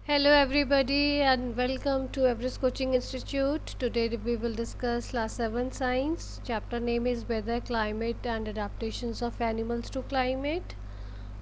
Hello everybody and welcome to Everest Coaching Institute. Today we will discuss class 7 science. Chapter name is weather, climate and adaptations of animals to climate.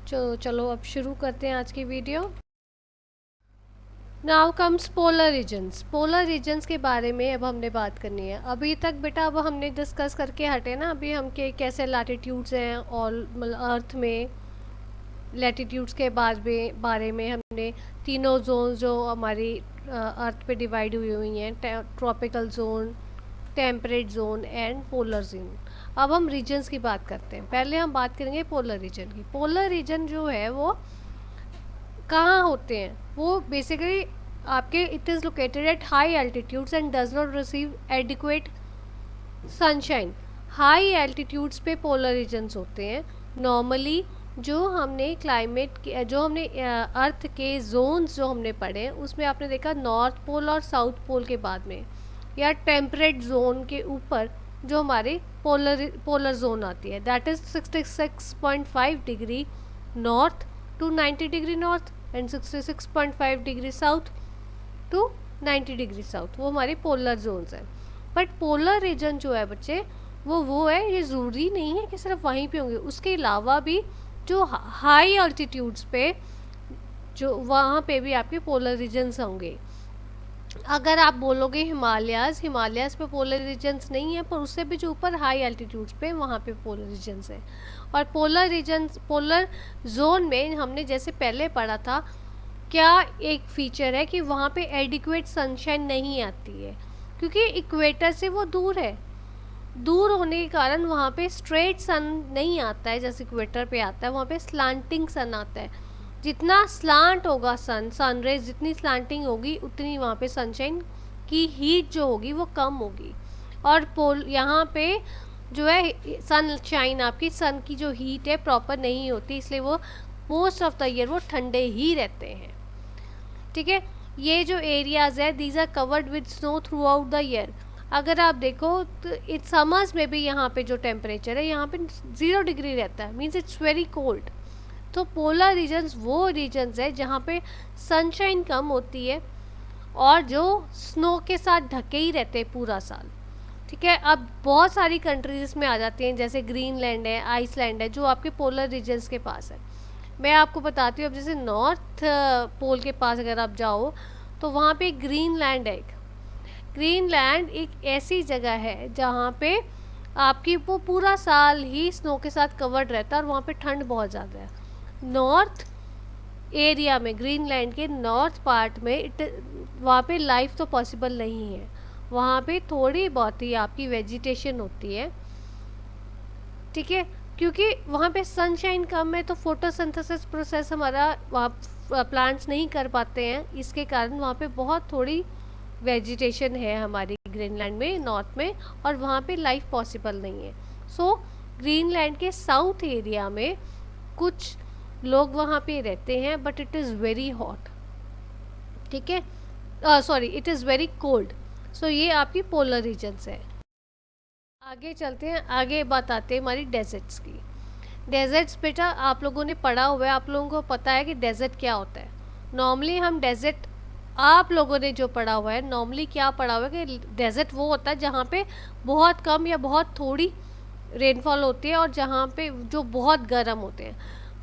चलो अब शुरू करते हैं आज की video. Now comes polar regions. Polar regions के बारे में अब हमने बात करनी है. अभी तक बेटा अब हमने डिस्कस करके हटे ना. अभी हम के कैसे लैटिट्यूड्स हैं और अर्थ में लैटिट्यूड्स के बारे में हमने तीनों जोन जो हमारी अर्थ पे डिवाइड हुई हुई हैं, tropical zone, temperate zone and polar zone. अब हम रीजन्स की बात करते हैं. पहले हम बात करेंगे पोलर रीजन की. पोलर रीजन जो है वो कहाँ होते हैं? वो बेसिकली आपके it is located at high altitudes and does not receive adequate sunshine. High altitudes पे पोलर रीजन्स होते हैं. नॉर्मली जो हमने जो हमने अर्थ के जोन्स जो हमने पढ़े उसमें आपने देखा नॉर्थ पोल और साउथ पोल के बाद में या टेम्परेट जोन के ऊपर जो हमारे पोलर जोन आती है, that is 66.5 degree north to 90 degree north and 66.5 degree south to 90 degree south. वो हमारे पोलर जोन्स हैं. बट पोलर रीजन जो है बच्चे वो है, ये ज़रूरी नहीं है कि सिर्फ वहीं पे होंगे. उसके अलावा भी जो हाई अल्टीट्यूड्स पे जो वहाँ पे भी आपके पोलर रीजन्स होंगे. अगर आप बोलोगे हिमालयाज़ पे पोलर रीजन्स नहीं है, पर उससे भी जो ऊपर हाई एल्टीट्यूड्स पे वहाँ पे पोलर रीजन्स हैं. और पोलर जोन में हमने जैसे पहले पढ़ा था क्या एक फ़ीचर है कि वहाँ पे एडिक्वेट सनशाइन नहीं आती है क्योंकि इक्वेटर से वो दूर है. दूर होने के कारण वहाँ पे स्ट्रेट सन नहीं आता है जैसे इक्वेटर पे आता है. वहाँ पे स्लांटिंग सन आता है. जितना स्लांट होगा सन रेज जितनी स्लांटिंग होगी उतनी वहाँ पे सनशाइन की हीट जो होगी वो कम होगी. और यहाँ पे जो है सनशाइन आपकी सन की जो हीट है प्रॉपर नहीं होती, इसलिए वो मोस्ट ऑफ द ईयर वो ठंडे ही रहते हैं. ठीक है. ये जो एरियाज़ है these are covered with snow throughout the year. अगर आप देखो तो इट समर्स में भी यहाँ पे जो टेम्परेचर है यहाँ पे 0 डिग्री रहता है, मीन्स इट्स वेरी कोल्ड. तो पोलर रीजन्स वो रीजन्स है जहाँ पे सनशाइन कम होती है और जो स्नो के साथ ढके ही रहते हैं पूरा साल. ठीक है. अब बहुत सारी कंट्रीज में आ जाती हैं जैसे ग्रीनलैंड है, आइसलैंड है, जो आपके पोलर रीजन्स के पास है. मैं आपको बताती हूँ. अब जैसे नॉर्थ पोल के पास अगर आप जाओ तो वहाँ पे ग्रीनलैंड है. ग्रीनलैंड एक ऐसी जगह है जहाँ पे आपकी वो पूरा साल ही स्नो के साथ कवर्ड रहता है और वहाँ पे ठंड बहुत ज़्यादा है. नॉर्थ एरिया में ग्रीनलैंड के नॉर्थ पार्ट में वहाँ पे लाइफ तो पॉसिबल नहीं है. वहाँ पे थोड़ी बहुत ही आपकी वेजिटेशन होती है. ठीक है. क्योंकि वहाँ पे सनशाइन कम है तो फोटोसिंथेसिस प्रोसेस हमारा वहाँ प्लांट्स नहीं कर पाते हैं. इसके कारण वहाँ पे बहुत थोड़ी वेजिटेशन है हमारी ग्रीनलैंड में, नॉर्थ में, और वहाँ पे लाइफ पॉसिबल नहीं है. सो ग्रीनलैंड के साउथ एरिया में कुछ लोग वहाँ पे रहते हैं but it is very hot. ठीक है. Sorry, it is very cold. So ये आपकी पोलर रीजन्स है. आगे चलते हैं. आगे बात आते हैं हमारी डेजर्ट्स की. डेजर्ट्स बेटा आप लोगों ने पढ़ा हुआ है, आप लोगों को पता है कि डेजर्ट क्या होता है. नॉर्मली हम डेजर्ट आप लोगों ने जो पढ़ा हुआ है नॉर्मली क्या पढ़ा हुआ है कि डेजर्ट वो होता है जहाँ पे बहुत कम या बहुत थोड़ी रेनफॉल होती है और जहाँ पे जो बहुत गर्म होते हैं.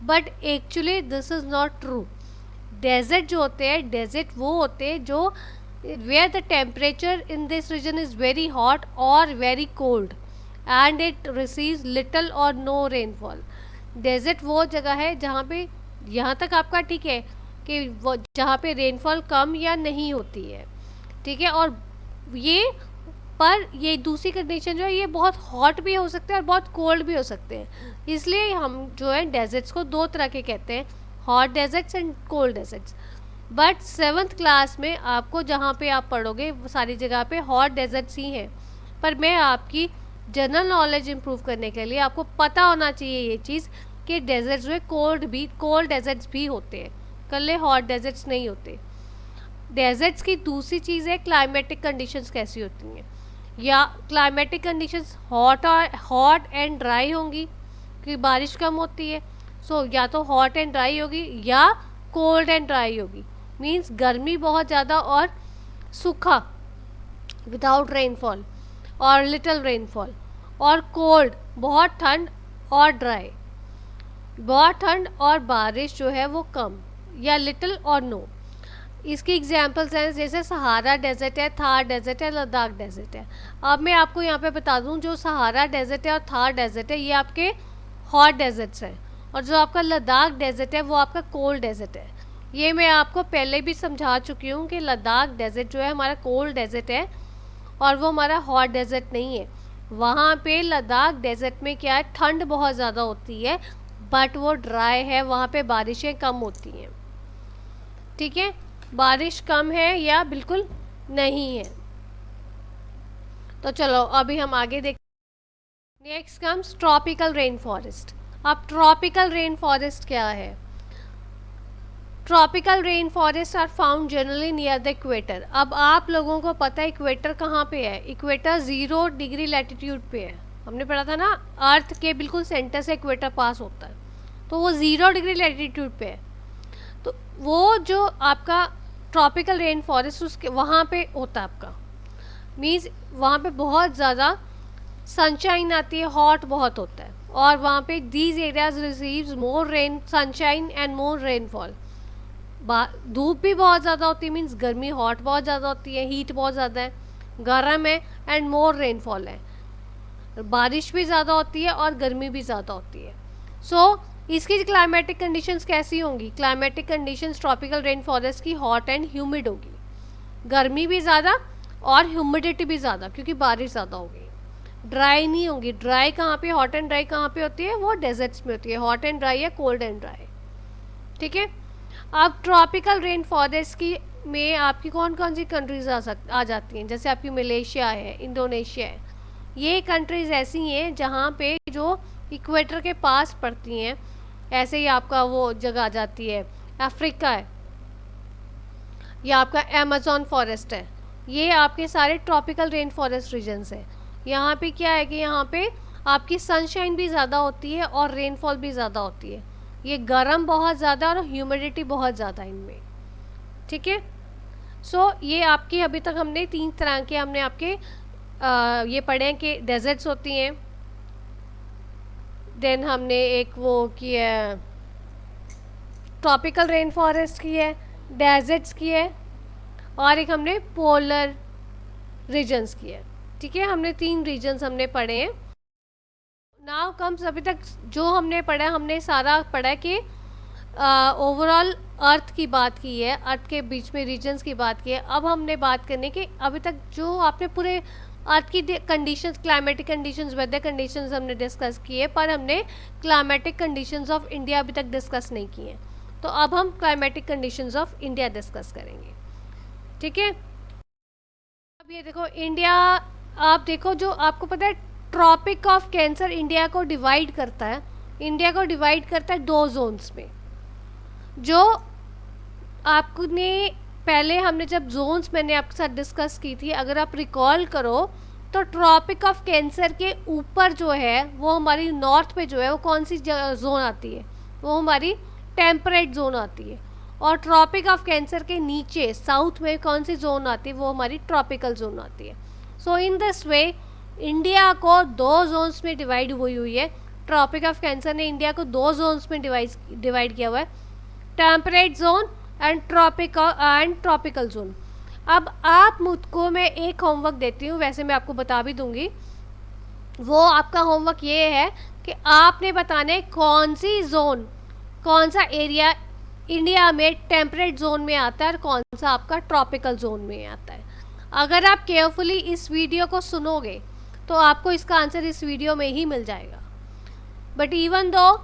But actually this is not true. Desert जो होते हैं, डेजर्ट वो होते हैं जो where the temperature in this region is very hot और very cold and it receives little और नो रेनफॉल. डेजर्ट वो जगह है जहाँ पे यहाँ तक आपका ठीक है कि वो जहाँ पे रेनफॉल कम या नहीं होती है. ठीक है. और ये दूसरी कंडीशन जो है ये बहुत हॉट भी हो सकते हैं और बहुत कोल्ड भी हो सकते हैं. इसलिए हम जो है डेजर्ट्स को दो तरह के कहते हैं, hot deserts and cold deserts. But 7th class में आपको जहाँ पे आप पढ़ोगे वो सारी जगह पे हॉट डेजर्ट्स ही हैं. पर मैं आपकी जनरल नॉलेज इम्प्रूव करने के लिए आपको पता होना चाहिए ये चीज़ कि डेजर्ट्स में कोल्ड डेजर्ट्स भी होते हैं, कल्ले हॉट डेजर्ट्स नहीं होते. डेजर्ट्स की दूसरी चीज़ है क्लाइमेटिक कंडीशंस कैसी होती हैं. या climatic conditions hot and dry होंगी क्योंकि बारिश कम होती है. सो या तो हॉट एंड ड्राई होगी या कोल्ड एंड ड्राई होगी. मीन्स गर्मी बहुत ज़्यादा और सूखा विदाउट रेनफॉल और लिटिल रेनफॉल, और कोल्ड बहुत ठंड और ड्राई, बहुत ठंड और बारिश जो है वो कम या लिटिल और नो। इसकी एग्जांपल्स हैं जैसे सहारा डेजर्ट है, थार डेजर्ट है, लद्दाख डेजर्ट है। अब मैं आपको यहाँ पे बता दूँ, जो सहारा डेजर्ट है और थार डेजर्ट है ये आपके हॉट डेजर्ट्स हैं, और जो आपका लद्दाख डेजर्ट है वो आपका कोल्ड डेजर्ट है। ये मैं आपको पहले भी समझा चुकी हूँ कि लद्दाख डेजर्ट जो है हमारा कोल्ड डेजर्ट है और वो हमारा हॉट डेजर्ट नहीं है। वहाँ पे लद्दाख डेजर्ट में क्या है, ठंड बहुत ज़्यादा होती है बट वो ड्राई है, वहाँ पे बारिशें कम होती हैं। ठीक है, बारिश कम है या बिल्कुल नहीं है। तो चलो अभी हम आगे देख। Next comes tropical rain forest. अब ट्रॉपिकल रेन फॉरेस्ट क्या है? Tropical rain forest are found generally near the equator. अब आप लोगों को पता है इक्वेटर कहाँ पे है? इक्वेटर 0 डिग्री लैटिट्यूड पे है। हमने पढ़ा था ना, अर्थ के बिल्कुल सेंटर से इक्वेटर पास होता है, तो वो 0 डिग्री लैटिट्यूड पे है। तो वो जो आपका ट्रॉपिकल रेन फॉरेस्ट उसके वहाँ पे होता है आपका, मीन्स वहाँ पे बहुत ज़्यादा सनशाइन आती है, हॉट बहुत होता है, और वहाँ पे these areas receives more rain, sunshine and more rainfall. धूप भी बहुत ज़्यादा होती है, मीन्स गर्मी हॉट बहुत ज़्यादा होती है, हीट बहुत ज़्यादा है, गर्म है, एंड मोर रेनफॉल है, बारिश भी ज़्यादा होती है और गर्मी भी ज़्यादा होती है। सो इसकी क्लाइमेटिक कंडीशंस कैसी होंगी? Climatic conditions tropical rain forest की हॉट एंड ह्यूमिड होगी, गर्मी भी ज़्यादा और ह्यूमिडिटी भी ज़्यादा क्योंकि बारिश ज़्यादा होगी। ड्राई नहीं होगी। ड्राई कहाँ पे, हॉट एंड ड्राई कहाँ पे होती है? वो डेजर्ट्स में होती है, हॉट एंड ड्राई या कोल्ड एंड ड्राई। ठीक है, अब ट्रॉपिकल रेन फॉरेस्ट की में आपकी कौन कौन सी कंट्रीज आ जाती हैं? जैसे आपकी मलेशिया है, इंडोनेशिया है। ये कंट्रीज़ ऐसी हैं जहाँ पे जो इक्वेटर के पास पड़ती हैं। ऐसे ही आपका वो जगह आ जाती है, अफ्रीका है, या आपका अमेज़न फॉरेस्ट है। ये आपके सारे ट्रॉपिकल रेन फॉरेस्ट रीजन्स हैं। यहाँ पे क्या है कि यहाँ पे आपकी सनशाइन भी ज़्यादा होती है और रेनफॉल भी ज़्यादा होती है। ये गर्म बहुत ज़्यादा और ह्यूमिडिटी बहुत ज़्यादा इनमें। ठीक है, सो ये आपकी अभी तक हमने 3 तरह के हमने आपके ये पढ़े हैं कि डेजर्ट्स होती हैं, देन हमने एक वो की है ट्रॉपिकल रेन फॉरेस्ट की है, डेजर्ट्स की है, और एक हमने पोलर रीजन्स की है। ठीक है, हमने 3 रीजन्स हमने पढ़े हैं। नाउ कम्स, अभी तक जो हमने पढ़ा हमने सारा पढ़ा कि ओवरऑल अर्थ की बात की है, अर्थ के बीच में रीजन्स की बात की है। अब हमने बात करने की अभी तक जो आपने पूरे अर्थ की conditions, climatic conditions, weather conditions हमने डिस्कस किए, पर हमने क्लाइमेटिक कंडीशंस ऑफ इंडिया अभी तक डिस्कस नहीं किए हैं। तो अब हम climatic conditions of India discuss करेंगे। ठीक है, अब ये देखो इंडिया, आप देखो जो आपको पता है ट्रॉपिक ऑफ कैंसर इंडिया को डिवाइड करता है। इंडिया को डिवाइड करता है 2 जोन्स में। जो आपने पहले हमने जब जोन्स मैंने आपके साथ डिस्कस की थी, अगर आप रिकॉल करो तो ट्रॉपिक ऑफ कैंसर के ऊपर जो है वो हमारी नॉर्थ पे जो है वो कौन सी जोन आती है? वो हमारी टेम्परेट जोन आती है। और ट्रॉपिक ऑफ कैंसर के नीचे साउथ में कौन सी जोन आती है? वो हमारी ट्रॉपिकल जोन आती है। सो इन दिस वे इंडिया को 2 जोन्स में डिवाइड हुई है। ट्रॉपिक ऑफ कैंसर ने इंडिया को 2 जोन्स में डिवाइड किया हुआ है, temperate zone and tropical zone. अब आप मुझको मैं एक होमवर्क देती हूँ, वैसे मैं आपको बता भी दूंगी। वो आपका होमवर्क ये है कि आपने बताना है कौन सी जोन, कौन सा एरिया इंडिया में टेम्परेट जोन में आता है और कौन सा आपका ट्रॉपिकल जोन में आता है। अगर आप केयरफुली इस वीडियो को सुनोगे तो आपको इसका आंसर इस वीडियो में ही मिल जाएगा। बट इवन दो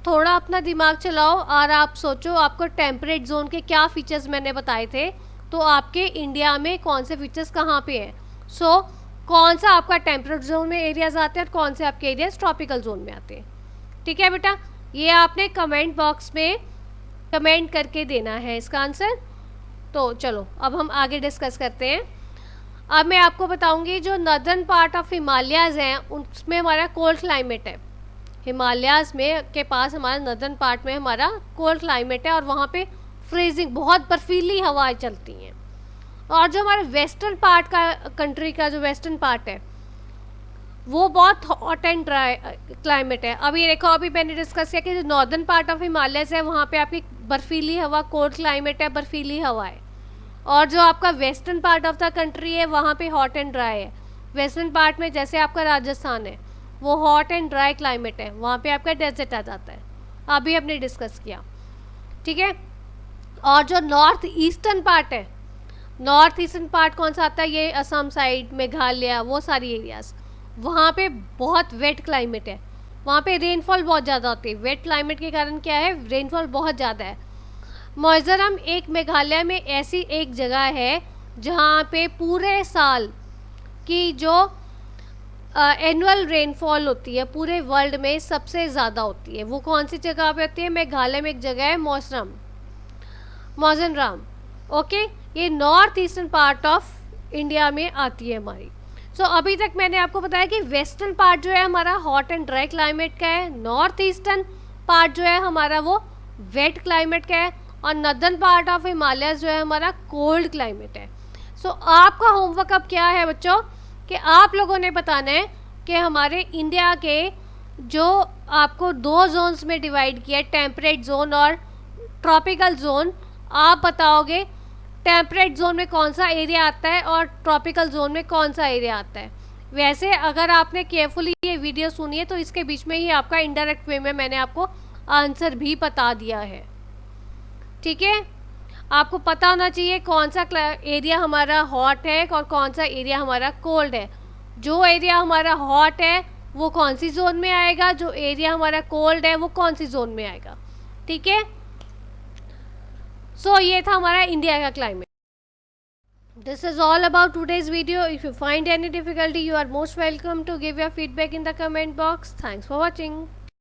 थोड़ा अपना दिमाग चलाओ और आप सोचो आपको टेम्परेट जोन के क्या फीचर्स मैंने बताए थे, तो आपके इंडिया में कौन से फीचर्स कहाँ पे हैं। सो कौन सा आपका टेम्परेट जोन में एरियाज आते हैं और कौन से आपके एरियाज ट्रॉपिकल जोन में आते हैं। ठीक है बेटा, ये आपने कमेंट बॉक्स में कमेंट करके देना है इसका आंसर। तो चलो अब हम आगे डिस्कस करते हैं। अब मैं आपको बताऊंगी जो नॉर्दर्न पार्ट ऑफ हिमालयाज़ हैं उसमें हमारा कोल्ड क्लाइमेट है। हिमालयाज़ में के पास हमारा नॉर्दर्न पार्ट में हमारा कोल्ड क्लाइमेट है और वहाँ पे फ्रीजिंग, बहुत बर्फीली हवाएं चलती हैं। और जो हमारे वेस्टर्न पार्ट का कंट्री का जो वेस्टर्न पार्ट है वो बहुत हॉट एंड ड्राई क्लाइमेट है। अभी देखो, अभी मैंने डिस्कस किया कि जो नॉर्दर्न पार्ट ऑफ हिमालयस है वहाँ पे आपकी बर्फीली हवा, कोल्ड क्लाइमेट है, बर्फीली हवा है। और जो आपका western part of the country है वहाँ पे हॉट एंड ड्राई है। वेस्टर्न पार्ट में जैसे आपका राजस्थान है वो हॉट एंड ड्राई क्लाइमेट है, वहाँ पे आपका डेजर्ट आ जाता है, अभी हमने डिस्कस किया, ठीक है। और जो नॉर्थ ईस्टर्न पार्ट है, नॉर्थ ईस्टर्न पार्ट कौन सा आता है, ये असम साइड, मेघालय, वो सारी एरियाज़, वहाँ पे बहुत वेट क्लाइमेट है, वहाँ पे रेनफॉल बहुत ज़्यादा होती है। वेट क्लाइमेट के कारण क्या है, रेनफॉल बहुत ज़्यादा है। मिजोरम एक मेघालय में ऐसी एक जगह है जहाँ पे पूरे साल की जो एनुअल रेनफॉल होती है पूरे वर्ल्ड में सबसे ज़्यादा होती है। वो कौन सी जगह पे होती है, मेघालय में एक जगह है मौजनराम, ओके। ये north eastern part of India में आती है हमारी। अभी तक मैंने आपको बताया कि वेस्टर्न पार्ट जो है हमारा हॉट एंड ड्राई क्लाइमेट का है, नॉर्थ ईस्टर्न पार्ट जो है हमारा वो वेट क्लाइमेट का है, और नॉर्दर्न पार्ट ऑफ हिमालय जो है हमारा कोल्ड क्लाइमेट है। आपका होमवर्क अब क्या है बच्चों, कि आप लोगों ने बताना है कि हमारे इंडिया के जो आपको 2 जोन्स में डिवाइड किया है, टेम्परेट जोन और ट्रॉपिकल जोन, आप बताओगे टेम्परेट जोन में कौन सा एरिया आता है और ट्रॉपिकल जोन में कौन सा एरिया आता है। वैसे अगर आपने केयरफुली ये वीडियो सुनी है तो इसके बीच में ही आपका इनडायरेक्ट वे में मैंने आपको आंसर भी बता दिया है, ठीक है। आपको पता होना चाहिए कौन सा एरिया हमारा हॉट है और कौन सा एरिया हमारा कोल्ड है। जो एरिया हमारा हॉट है वो कौन सी जोन में आएगा, जो एरिया हमारा कोल्ड है वो कौन सी जोन में आएगा, ठीक है। ये था हमारा इंडिया का climate. This is all about today's video. If you find any difficulty, you are most welcome to give your feedback in the comment box. Thanks for watching.